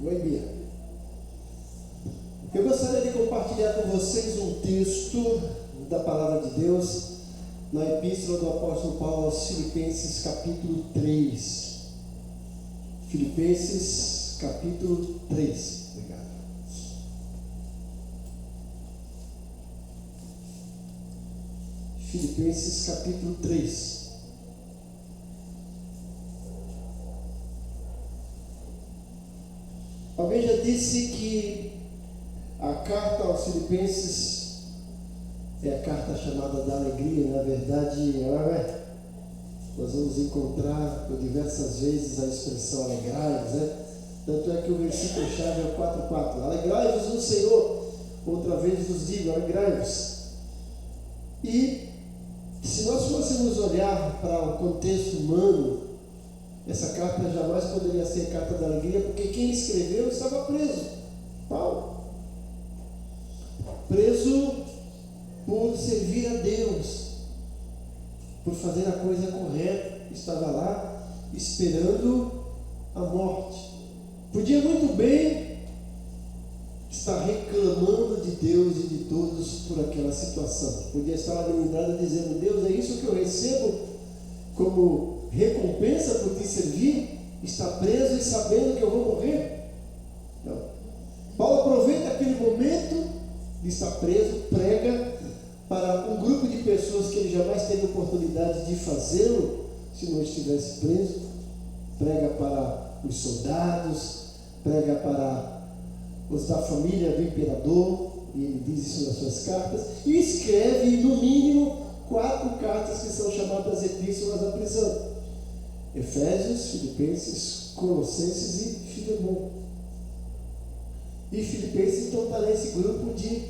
Oi, Bia. Eu gostaria de compartilhar com vocês um texto da Palavra de Deus na Epístola do Apóstolo Paulo aos Filipenses, capítulo 3. Filipenses, capítulo 3. Obrigado. Filipenses, capítulo 3. Alguém já disse que a carta aos Filipenses é a carta chamada da alegria. Na verdade, nós vamos encontrar por diversas vezes a expressão alegrai-vos, né? Tanto é que o versículo-chave é o 4:4. Alegrai-vos no Senhor. Outra vez vos digo, alegrai-vos. E se nós fôssemos olhar para o contexto humano, essa carta jamais poderia ser carta da alegria, porque quem escreveu estava preso. Paulo. Preso por servir a Deus, por fazer a coisa correta. Estava lá esperando a morte. Podia muito bem estar reclamando de Deus e de todos por aquela situação. Podia estar alimentado dizendo: Deus, é isso que eu recebo como recompensa por te servir? Está preso e sabendo que eu vou morrer? Não. Paulo aproveita aquele momento de estar preso, prega para um grupo de pessoas que ele jamais teve oportunidade de fazê-lo se não estivesse preso. Prega para os soldados, prega para os da família do imperador, e ele diz isso nas suas cartas, e escreve no mínimo 4 cartas que são chamadas epístolas da prisão: Efésios, Filipenses, Colossenses e Filemão. E Filipenses então está nesse grupo de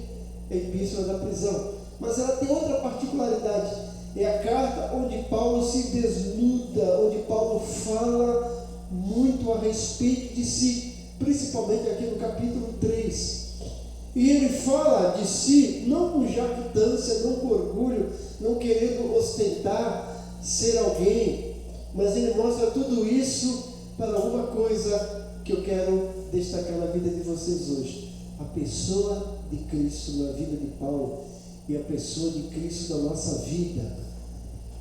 epístolas da prisão. Mas ela tem outra particularidade: é a carta onde Paulo se desnuda, onde Paulo fala muito a respeito de si, principalmente aqui no capítulo 3. E ele fala de si não com jactância, não com orgulho, não querendo ostentar ser alguém, mas ele mostra tudo isso para uma coisa que eu quero destacar na vida de vocês hoje: a pessoa de Cristo na vida de Paulo e a pessoa de Cristo na nossa vida.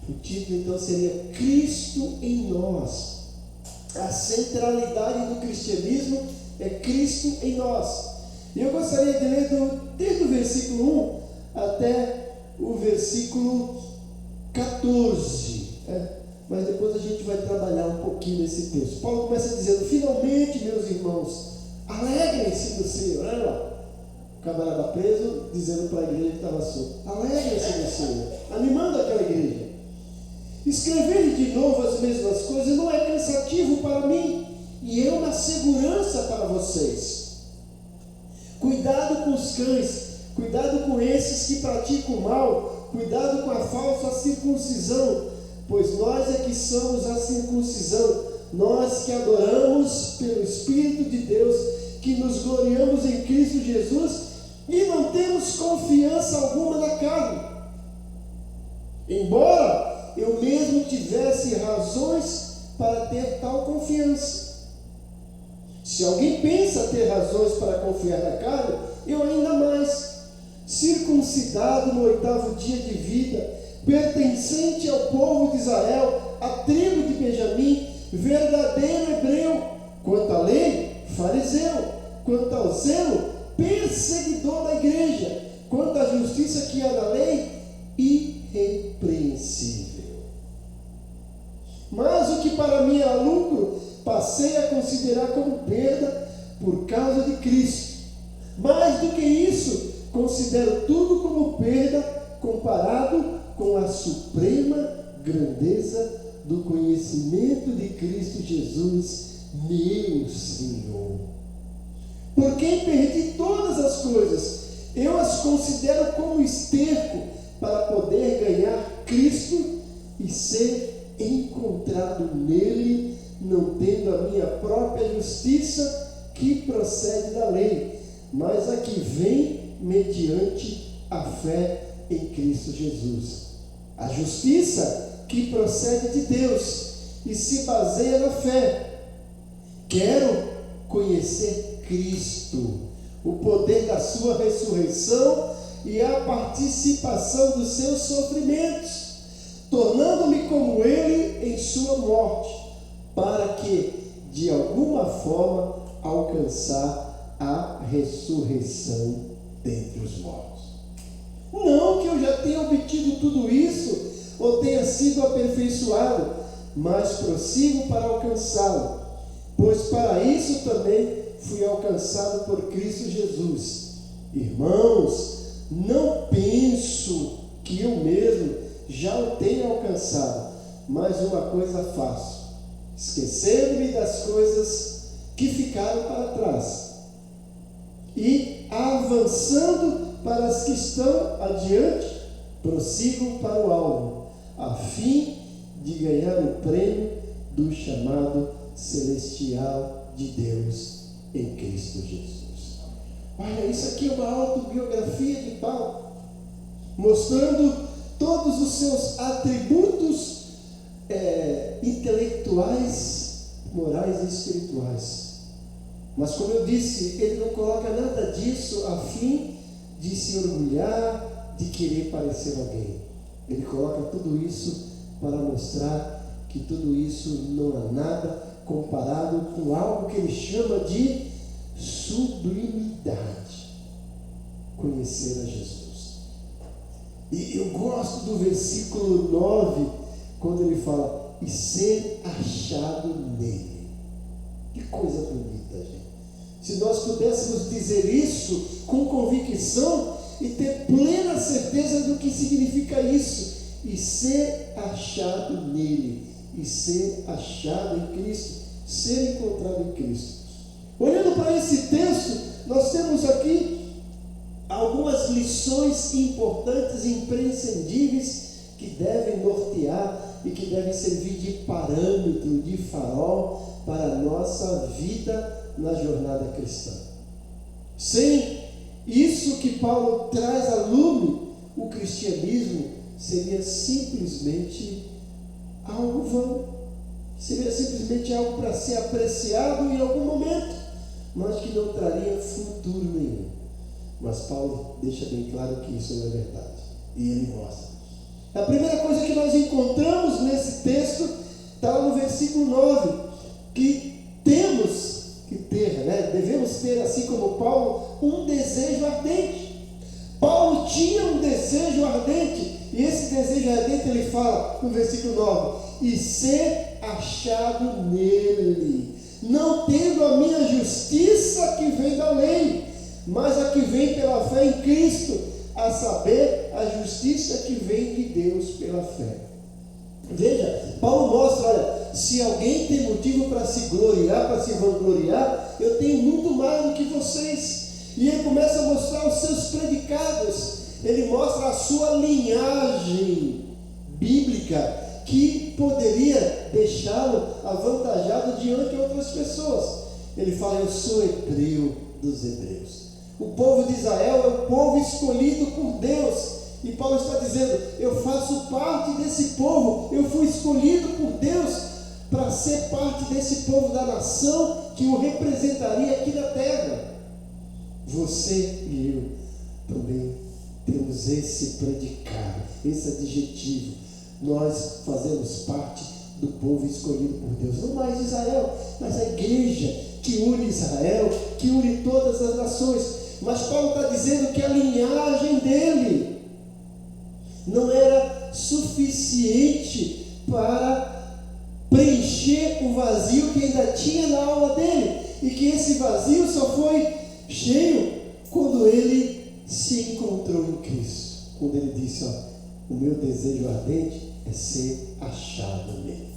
O título então seria Cristo em nós. A centralidade do cristianismo é Cristo em nós. E eu gostaria de ler desde o versículo 1 até o versículo 14. Mas depois a gente vai trabalhar um pouquinho nesse texto. Paulo começa dizendo: finalmente, meus irmãos, alegrem-se no Senhor. Olha lá, o camarada preso dizendo para a igreja que estava solto: alegrem-se no Senhor, animando aquela igreja. Escrever de novo as mesmas coisas não é cansativo para mim, e eu na segurança para vocês. Cuidado com os cães, cuidado com esses que praticam o mal, cuidado com a falsa circuncisão, pois nós é que somos a circuncisão, nós que adoramos pelo Espírito de Deus, que nos gloriamos em Cristo Jesus e não temos confiança alguma na carne. Embora eu mesmo tivesse razões para ter tal confiança. Se alguém pensa ter razões para confiar na carne, eu ainda mais. Circuncidado no 8º dia de vida, pertencente ao povo de Israel, à tribo de Benjamim, verdadeiro hebreu, quanto à lei, fariseu, quanto ao zelo, perseguidor da igreja, quanto à justiça que há na lei, irrepreensível. Mas o que para mim era lucro, passei a considerar como perda por causa de Cristo. Mais do que isso, considero tudo como perda comparado com a suprema grandeza do conhecimento de Cristo Jesus, meu Senhor. Por quem perdi todas as coisas, eu as considero como esterco para poder ganhar Cristo e ser encontrado nele, não tendo a minha própria justiça que procede da lei, mas a que vem mediante a fé em Cristo Jesus. A justiça que procede de Deus e se baseia na fé. Quero conhecer Cristo, o poder da sua ressurreição e a participação dos seus sofrimentos, tornando-me como ele em sua morte, para que, de alguma forma, alcançar a ressurreição dentre os mortos. Não que eu já tenha obtido tudo isso, ou tenha sido aperfeiçoado, mas prossigo para alcançá-lo, pois para isso também fui alcançado por Cristo Jesus. Irmãos, não penso que eu mesmo já o tenha alcançado, mas uma coisa faço, esquecendo-me das coisas que ficaram para trás e avançando para as que estão adiante, prossigo para o alvo, a fim de ganhar o prêmio do chamado celestial de Deus em Cristo Jesus. Olha, isso aqui é uma autobiografia de Paulo, mostrando todos os seus atributos intelectuais, morais e espirituais. Mas, como eu disse, ele não coloca nada disso a fim de se orgulhar, de querer parecer alguém. Ele coloca tudo isso para mostrar que tudo isso não é nada comparado com algo que ele chama de sublimidade. Conhecer a Jesus. E eu gosto do versículo 9, quando ele fala, e ser achado nele. Que coisa bonita, gente. Se nós pudéssemos dizer isso com convicção e ter plena certeza do que significa isso, e ser achado nele, e ser achado em Cristo, ser encontrado em Cristo. Olhando para esse texto, nós temos aqui algumas lições importantes e imprescindíveis que devem nortear e que devem servir de parâmetro, de farol para a nossa vida na jornada cristã. Sem isso que Paulo traz a lume, o cristianismo seria simplesmente algo vão, seria simplesmente algo para ser apreciado em algum momento, mas que não traria futuro nenhum. Mas Paulo deixa bem claro que isso não é verdade, e ele mostra. A primeira coisa que nós encontramos nesse texto está no versículo 9, que temos que ter, devemos ter, assim como Paulo, um desejo ardente. Paulo tinha um desejo ardente, e esse desejo ardente ele fala no versículo 9, e ser achado nele, não tendo a minha justiça que vem da lei, mas a que vem pela fé em Cristo, a saber, a justiça que vem de Deus pela fé. Veja, Paulo mostra, olha, se alguém tem motivo para se gloriar, para se vangloriar, eu tenho muito mais do que vocês. E ele começa a mostrar os seus predicados, ele mostra a sua linhagem bíblica, que poderia deixá-lo avantajado diante de outras pessoas. Ele fala, eu sou hebreu dos hebreus. O povo de Israel é o povo escolhido por Deus. E Paulo está dizendo, eu faço parte desse povo, eu fui escolhido por Deus para ser parte desse povo da nação que o representaria aqui na terra. Você e eu também temos esse predicado, esse adjetivo. Nós fazemos parte do povo escolhido por Deus, não mais Israel, mas a igreja que une Israel, que une todas as nações. Mas Paulo está dizendo que a linhagem dele não era suficiente para preencher o vazio que ainda tinha na alma dele, e que esse vazio só foi cheio quando ele se encontrou em Cristo, quando ele disse, o meu desejo ardente é ser achado nele.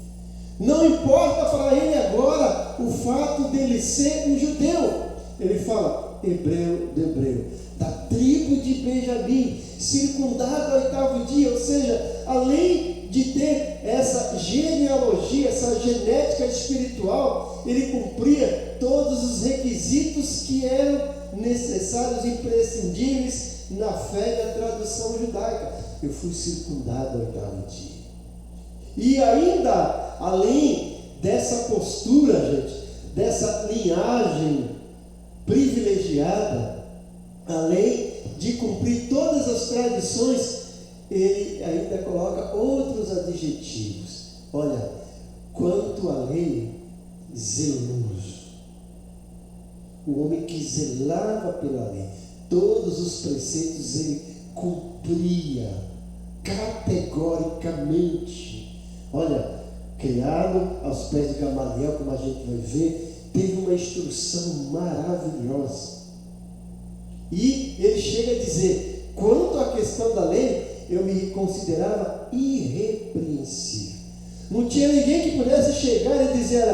Não importa para ele agora o fato dele ser um judeu. Ele fala, hebreu de hebreu, da tribo de Benjamim, circundado ao 8º dia, ou seja, além de ter essa genealogia, essa genética espiritual, ele cumpria todos os requisitos que eram necessários e imprescindíveis na fé da tradição judaica. Eu fui circundado ao 8º dia. E ainda, além dessa postura, gente, dessa linhagem privilegiada, além de cumprir todas as tradições, ele ainda coloca outros adjetivos. Olha, quanto à lei, zeloso. O homem que zelava pela lei, todos os preceitos ele cumpria categoricamente. Olha, criado aos pés de Gamaliel, como a gente vai ver, teve uma instrução maravilhosa. E ele chega a dizer: quanto à questão da lei, eu me considerava irrepreensível. Não tinha ninguém que pudesse chegar e dizer: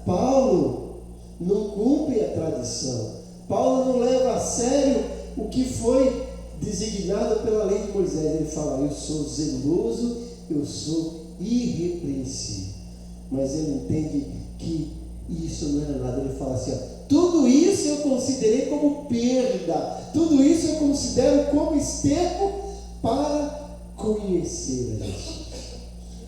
Paulo não cumpre a tradição, Paulo não leva a sério o que foi designado pela lei de Moisés. Ele fala: eu sou zeloso, eu sou irrepreensível. Mas ele entende que isso não era nada. Ele fala assim: tudo isso eu considerei como perda, tudo isso eu considero como esterco para conhecer a Jesus.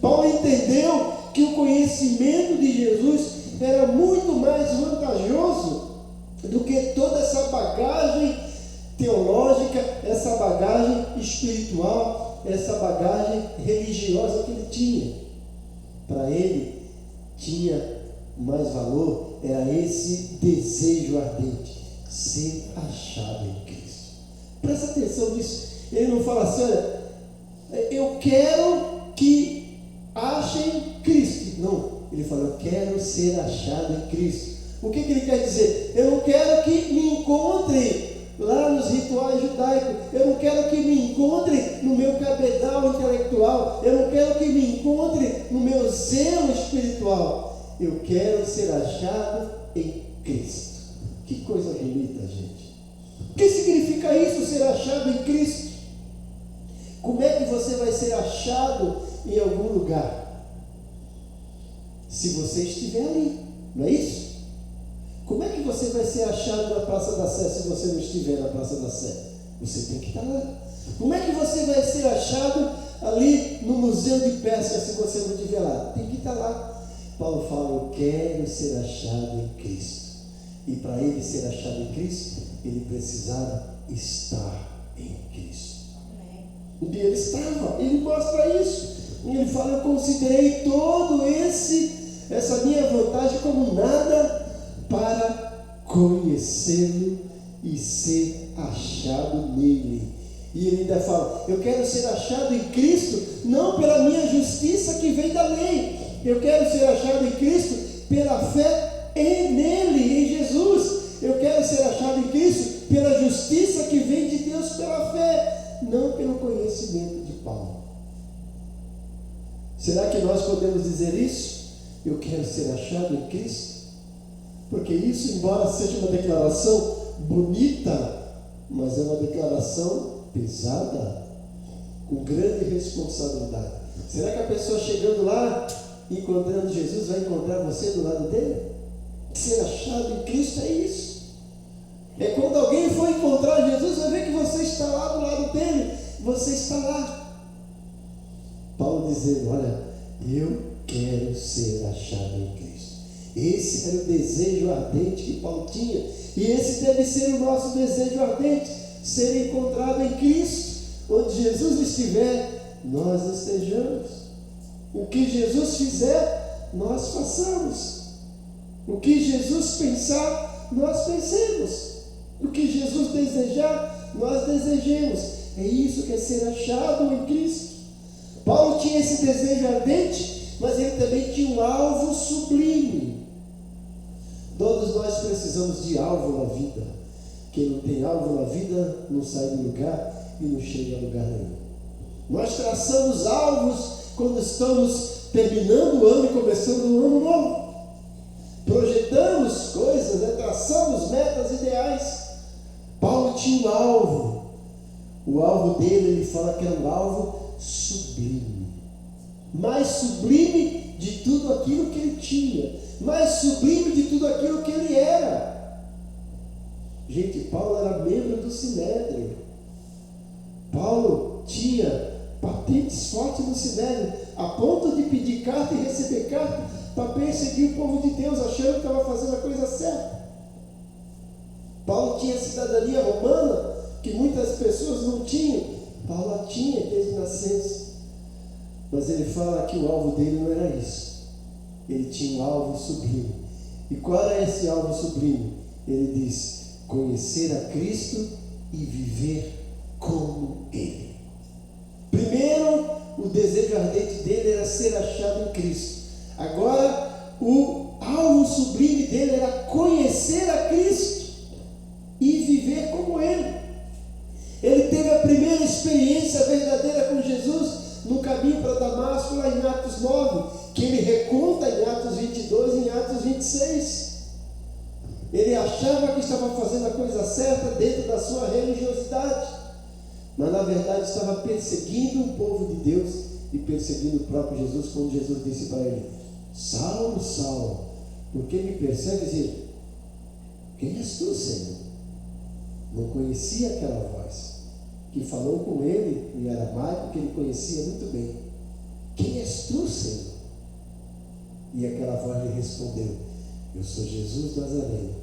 Paulo entendeu que o conhecimento de Jesus era muito mais vantajoso do que toda essa bagagem teológica, essa bagagem espiritual, essa bagagem religiosa que ele tinha. Para ele, tinha mais valor, era esse desejo ardente, ser achado em Cristo. Presta atenção nisso. Ele não fala assim: olha, eu quero que achem Cristo. Não, ele fala: eu quero ser achado em Cristo. O que ele quer dizer? Eu não quero que me encontrem lá nos rituais judaicos, eu não quero que me encontrem no meu cabedal intelectual, eu não quero que me encontrem no meu zelo espiritual. Eu quero ser achado em Cristo. Que coisa bonita, gente. O que significa isso, ser achado em Cristo? Como é que você vai ser achado em algum lugar? Se você estiver ali, não é isso? Como é que você vai ser achado na Praça da Sé se você não estiver na Praça da Sé? Você tem que estar lá. Como é que você vai ser achado ali no Museu de Pesca se você não estiver lá? Tem que estar lá. Paulo fala: eu quero ser achado em Cristo. E para ele ser achado em Cristo, ele precisava estar em Cristo. Onde ele estava, ele mostra isso. Ele fala: eu considerei todo essa minha vantagem como nada para conhecê-lo e ser achado nele. E ele ainda fala: eu quero ser achado em Cristo, não pela minha justiça que vem da lei. Eu quero ser achado em Cristo pela fé nele, em Jesus. Eu quero ser achado em Cristo pela justiça que vem de Deus pela fé, não pelo conhecimento de Paulo. Será que nós podemos dizer isso? Eu quero ser achado em Cristo? Porque isso, embora seja uma declaração bonita, mas é uma declaração pesada, com grande responsabilidade. Será que a pessoa chegando lá, encontrando Jesus, vai encontrar você do lado dele? Ser achado em Cristo é isso. É quando alguém for encontrar Jesus, vai ver que você está lá do lado dele. Você está lá. Paulo dizendo: olha, eu quero ser achado em Cristo. Esse era o desejo ardente que Paulo tinha. E esse deve ser o nosso desejo ardente: ser encontrado em Cristo. Onde Jesus estiver, nós estejamos. O que Jesus fizer, nós façamos. O que Jesus pensar, nós pensemos. O que Jesus desejar, nós desejemos. É isso que é ser achado em Cristo. Paulo tinha esse desejo ardente, mas ele também tinha um alvo sublime. Todos nós precisamos de alvo na vida. Quem não tem alvo na vida não sai do lugar e não chega a lugar nenhum. Nós traçamos alvos quando estamos terminando o ano e começando um ano novo. Projetamos coisas, traçamos metas, ideais. Paulo tinha um alvo. O alvo dele, ele fala que era um alvo sublime. Mais sublime de tudo aquilo que ele tinha. Mais sublime de tudo aquilo que ele era. Gente, Paulo era membro do Sinédrio. Paulo tinha patentes fortes no Sinédrio, a ponto de pedir carta e receber carta para perseguir o povo de Deus, achando que estava fazendo a coisa certa. Paulo tinha cidadania romana, que muitas pessoas não tinham. Paulo a tinha desde nascença. Mas ele fala que o alvo dele não era isso. Ele tinha um alvo sublime. E qual era esse alvo sublime? Ele diz: conhecer a Cristo e viver como Ele. Primeiro, o desejo ardente dele era ser achado em Cristo. Agora, o alvo sublime dele era conhecer a Cristo e viver como Ele. Ele teve a primeira experiência verdadeira com Jesus no caminho para Damasco, lá em Atos 9, que ele reconta em Atos 22 e em Atos 26. Ele achava que estava fazendo a coisa certa dentro da sua religiosidade, mas na verdade estava perseguindo o povo de Deus e perseguindo o próprio Jesus, quando Jesus disse para ele: Saulo, Saulo, por que me persegues? Ele: quem és tu, Senhor? Não conhecia aquela voz que falou com ele em aramaico, que ele conhecia muito bem. Quem és tu, Senhor? E aquela voz lhe respondeu: eu sou Jesus Nazareno,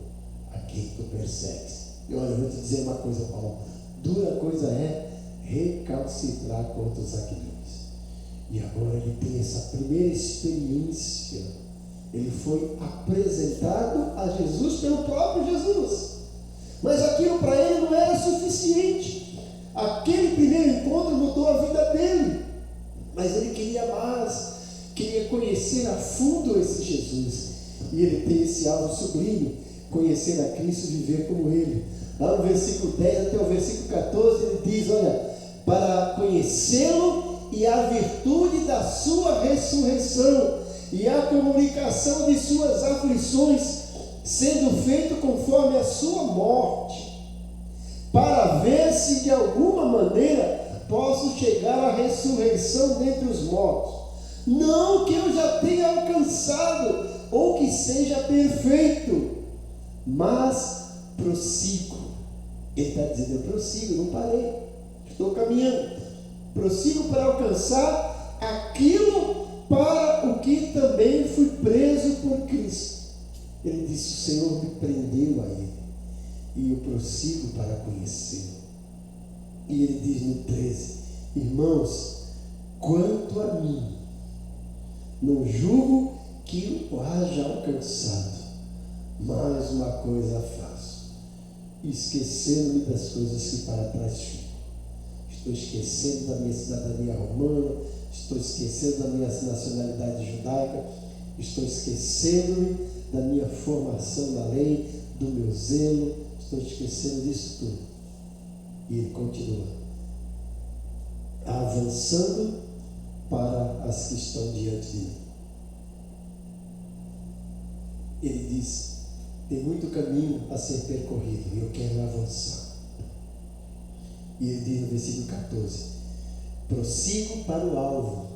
a quem tu persegues. E olha, eu vou te dizer uma coisa, Paulo: dura coisa é recalcitrar contra os aguilhões. E agora ele tem essa primeira experiência. Ele foi apresentado a Jesus pelo próprio Jesus. Mas aquilo para ele não era suficiente. Aquele primeiro encontro mudou a vida dele. Mas ele queria mais, queria conhecer a fundo esse Jesus. E ele tem esse alvo sublime: conhecer a Cristo e viver como Ele. Lá no versículo 10 até o versículo 14 ele diz: olha, para conhecê-lo e a virtude da sua ressurreição e a comunicação de suas aflições, sendo feito conforme a sua morte, para ver se de alguma maneira posso chegar à ressurreição dentre os mortos. Não que eu já tenha alcançado ou que seja perfeito, mas prossigo. Ele está dizendo: eu prossigo, não parei, estou caminhando, prossigo para alcançar aquilo para o que também fui preso por Cristo. Ele disse: o Senhor me prendeu a Ele, e eu prossigo para conhecê-lo. E ele diz no 13: irmãos, quanto a mim, não julgo que o haja alcançado, mas uma coisa faço, esquecendo-me das coisas que para trás ficam. Estou esquecendo da minha cidadania romana, estou esquecendo da minha nacionalidade judaica, estou esquecendo-me da minha formação na lei, do meu zelo, estou esquecendo disso tudo. E ele continua avançando para as que estão diante de mim. Ele diz: tem muito caminho a ser percorrido e eu quero avançar. E ele diz no versículo 14: prossigo para o alvo,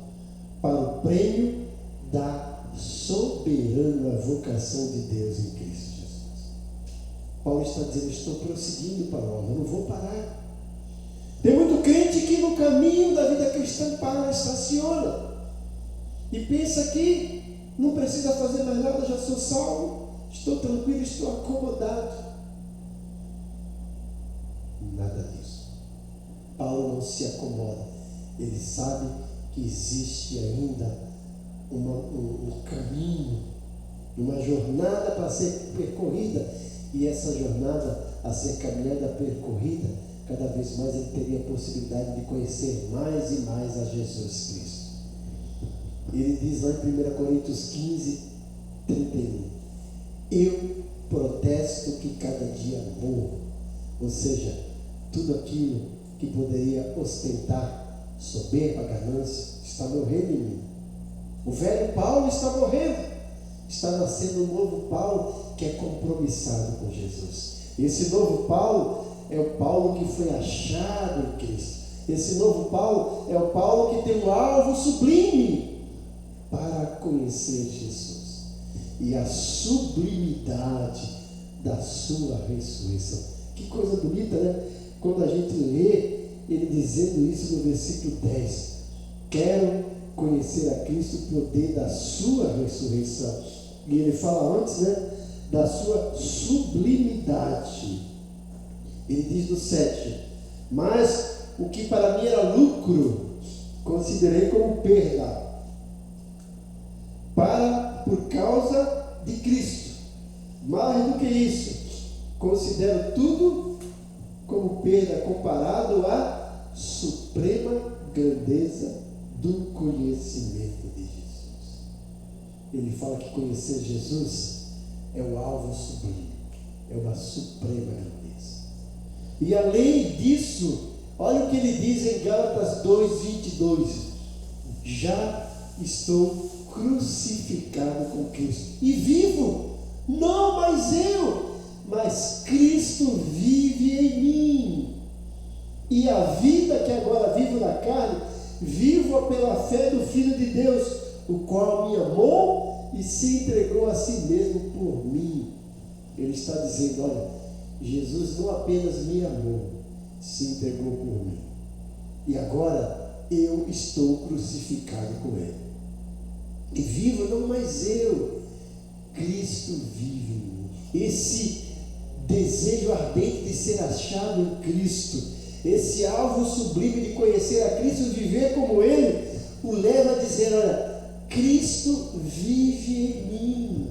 para o prêmio da soberana vocação de Deus em Cristo Jesus. Paulo está dizendo: estou prosseguindo para o alvo, eu não vou parar. Tem muito crente que no caminho da vida cristã para, estaciona e pensa que não precisa fazer mais nada, já sou salvo, estou tranquilo, estou acomodado. Nada disso. Paulo não se acomoda. Ele sabe que existe ainda um caminho, uma jornada para ser percorrida, e essa jornada a ser caminhada, percorrida, cada vez mais ele teria a possibilidade de conhecer mais e mais a Jesus Cristo. Ele diz lá em 1 Coríntios 15, 31, eu protesto que cada dia morro. Ou seja, tudo aquilo que poderia ostentar soberba, ganância, está morrendo em mim. O velho Paulo está morrendo, está nascendo um novo Paulo que é compromissado com Jesus. Esse novo Paulo é o Paulo que foi achado em Cristo. Esse novo Paulo é o Paulo que tem um alvo sublime para conhecer Jesus e a sublimidade da sua ressurreição. Que coisa bonita, né? Quando a gente lê ele dizendo isso no versículo 10: quero conhecer a Cristo, o poder da sua ressurreição. E ele fala antes, né, da sua sublimidade. Ele diz no 7: mas o que para mim era lucro, considerei como perda, por causa de Cristo. Mais do que isso, considero tudo como perda comparado à suprema grandeza do conhecimento de Jesus. Ele fala que conhecer Jesus é o alvo sublime, é uma suprema grandeza. E além disso, olha o que ele diz em Gálatas 2:22: já estou crucificado com Cristo e vivo, não mais eu, mas Cristo vive em mim. E a vida que agora vivo na carne, vivo pela fé do Filho de Deus, o qual me amou e se entregou a si mesmo por mim. Ele está dizendo: olha, Jesus não apenas me amou, se entregou por mim. E agora eu estou crucificado com Ele. E vivo não mais eu, Cristo vive em mim. Esse desejo ardente de ser achado em Cristo, esse alvo sublime de conhecer a Cristo e viver como Ele, o leva a dizer: olha, Cristo vive em mim.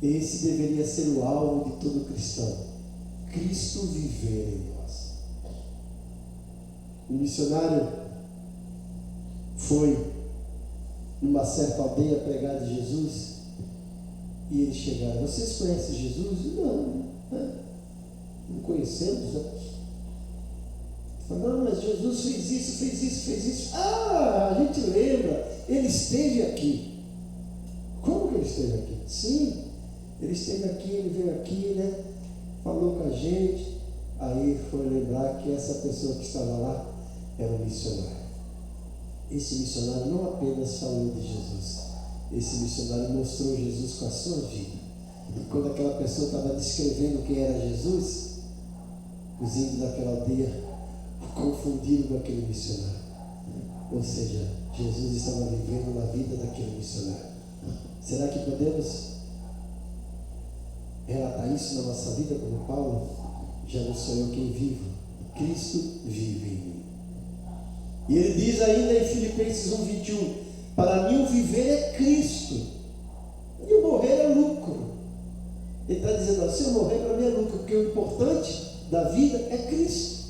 Esse deveria ser o alvo de todo cristão, Cristo viver em nós. Um missionário foi numa certa aldeia pregar de Jesus, e eles chegaram: vocês conhecem Jesus? Não conhecemos, né? Falaram: não, mas Jesus fez isso. Ah, a gente lembra, ele esteve aqui. Como que ele esteve aqui? Sim, ele esteve aqui, ele veio aqui, né? Falou com a gente. Aí foi lembrar que essa pessoa que estava lá era um missionário. Esse missionário não apenas falou de Jesus, esse missionário mostrou Jesus com a sua vida. E quando aquela pessoa estava descrevendo quem era Jesus, os índios daquela aldeia confundiram com aquele missionário. Ou seja, Jesus estava vivendo na vida daquele missionário. Será que podemos relatar isso na nossa vida como Paulo? Já não sou eu quem vivo, Cristo vive em mim. E ele diz ainda em Filipenses 1:21: para mim o viver é Cristo e o morrer é lucro. Ele está dizendo: se eu morrer, para mim é lucro, porque o importante da vida é Cristo.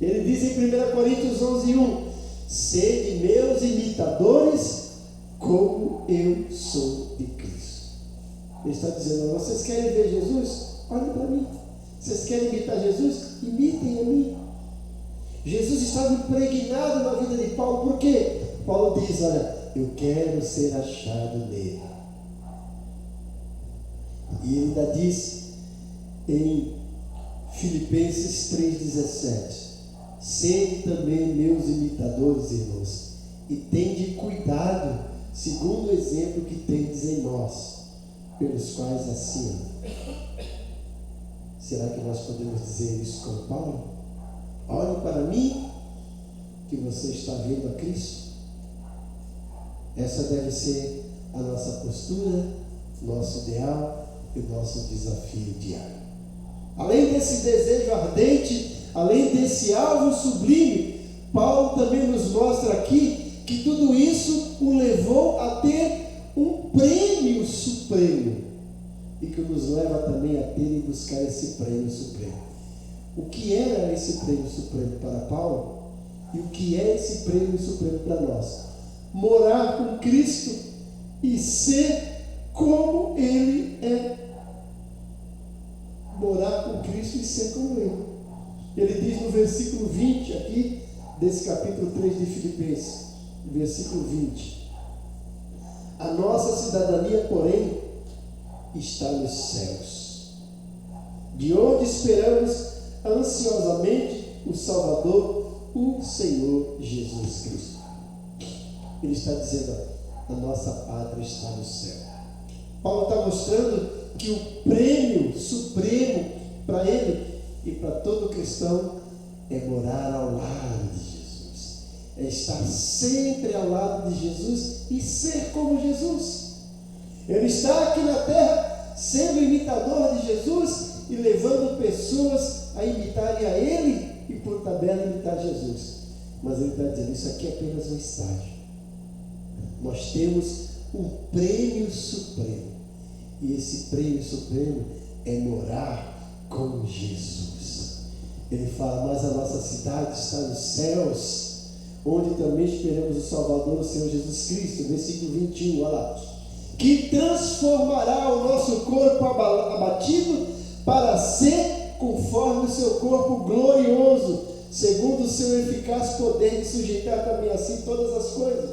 Ele diz em 1 Coríntios 11:1: sede meus imitadores, como eu sou de Cristo. Ele está dizendo: vocês querem ver Jesus? Olhem para mim. Vocês querem imitar Jesus? Imitem a mim. Jesus estava impregnado na vida de Paulo. Por quê? Paulo diz: olha, eu quero ser achado nele. E ele ainda diz em Filipenses 3:17: sede também meus imitadores, irmãos, e tende cuidado, segundo o exemplo que tendes em nós, pelos quais assim andam. Será que nós podemos dizer isso com Paulo? Olhe para mim, que você está vendo a Cristo. Essa deve ser a nossa postura, nosso ideal e o nosso desafio diário. Além desse desejo ardente, além desse alvo sublime, Paulo também nos mostra aqui que tudo isso o levou a ter um prêmio supremo, e que nos leva também a ter e buscar esse prêmio supremo. O que era esse prêmio supremo para Paulo e o que é esse prêmio supremo para nós? Morar com Cristo e ser como Ele é. Morar com Cristo e ser como Ele. Ele diz no versículo 20 aqui, desse capítulo 3 de Filipenses, versículo 20: a nossa cidadania, porém, está nos céus, de onde esperamos ansiosamente o Salvador, o Senhor Jesus Cristo. Ele está dizendo: a nossa pátria está no céu. Paulo está mostrando que o prêmio supremo para ele e para todo cristão é morar ao lado de Jesus, é estar sempre ao lado de Jesus e ser como Jesus. Ele está aqui na terra sendo imitador de Jesus e levando pessoas a imitarem a Ele e por tabela imitar Jesus. Mas Ele está dizendo, isso aqui é apenas um estágio. Nós temos um prêmio supremo. E esse prêmio supremo é morar com Jesus. Ele fala, mas a nossa cidade está nos céus, onde também esperamos o Salvador, o Senhor Jesus Cristo. Versículo 21, olha lá. Que transformará o nosso corpo abatido para ser conforme o seu corpo glorioso, segundo o seu eficaz poder de sujeitar também assim todas as coisas.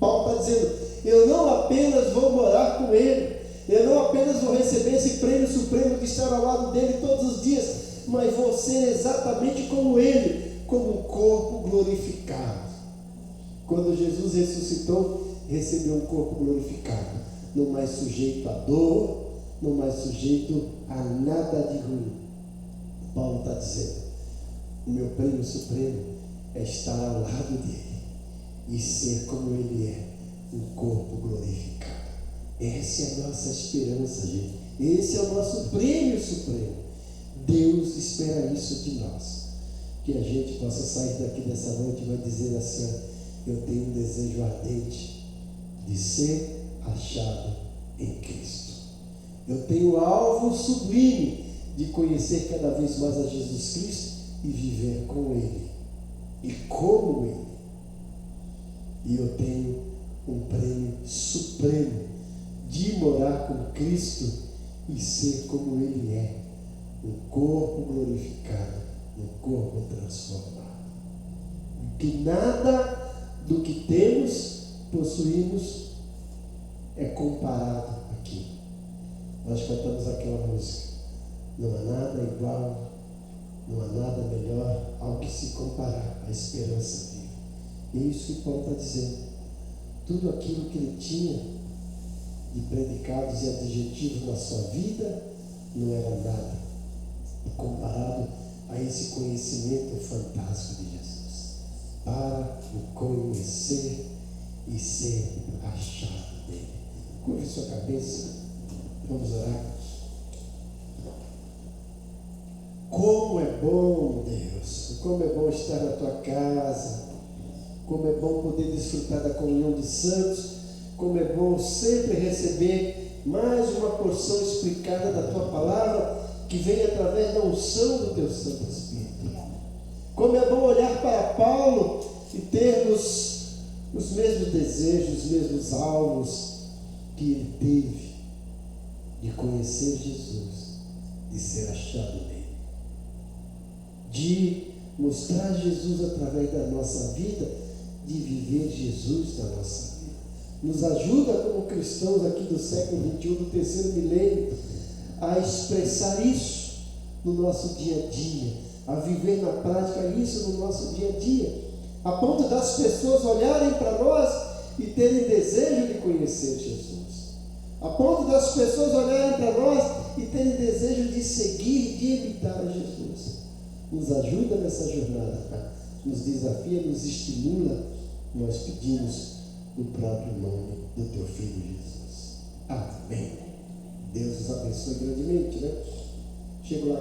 Paulo está dizendo, eu não apenas vou morar com Ele, eu não apenas vou receber esse prêmio supremo de estar ao lado dele todos os dias, mas vou ser exatamente como Ele, como um corpo glorificado. Quando Jesus ressuscitou, recebeu um corpo glorificado, não mais sujeito à dor, não mais sujeito a nada de ruim. Paulo está dizendo, o meu prêmio supremo é estar ao lado dele e ser como ele é, um corpo glorificado. Essa é a nossa esperança, gente. Esse é o nosso prêmio supremo. Deus espera isso de nós. Que a gente possa sair daqui dessa noite e vai dizer assim, eu tenho um desejo ardente de ser achado em Cristo. Eu tenho alvo sublime de conhecer cada vez mais a Jesus Cristo e viver com Ele e como Ele. E eu tenho um prêmio supremo de morar com Cristo e ser como Ele é, um corpo glorificado, um corpo transformado. Que nada do que temos, possuímos, é comparado aqui. Nós cantamos aquela música, não há nada igual, não há nada melhor ao que se comparar à esperança viva. E é isso que Paulo está dizendo. Tudo aquilo que ele tinha de predicados e adjetivos na sua vida não era nada comparado a esse conhecimento fantástico de Jesus, para o conhecer e ser achado dele. Curve sua cabeça, vamos orar. Como é bom, Deus, como é bom estar na tua casa, como é bom poder desfrutar da comunhão dos santos, como é bom sempre receber mais uma porção explicada da tua palavra, que vem através da unção do teu Santo Espírito. Como é bom olhar para Paulo e termos os mesmos desejos, os mesmos alvos que ele teve de conhecer Jesus, de ser achado nele, de mostrar Jesus através da nossa vida, de viver Jesus na nossa vida. Nos ajuda como cristãos aqui do século XXI, do terceiro milênio, a expressar isso no nosso dia a dia, a viver na prática isso no nosso dia a dia, a ponto das pessoas olharem para nós e terem desejo de conhecer Jesus, a ponto das pessoas olharem para nós e terem desejo de seguir, de imitar a Jesus. Nos ajuda nessa jornada, Pai. Nos desafia, nos estimula. Nós pedimos no próprio nome do Teu Filho Jesus. Amém. Deus os abençoe grandemente, né? Chego lá,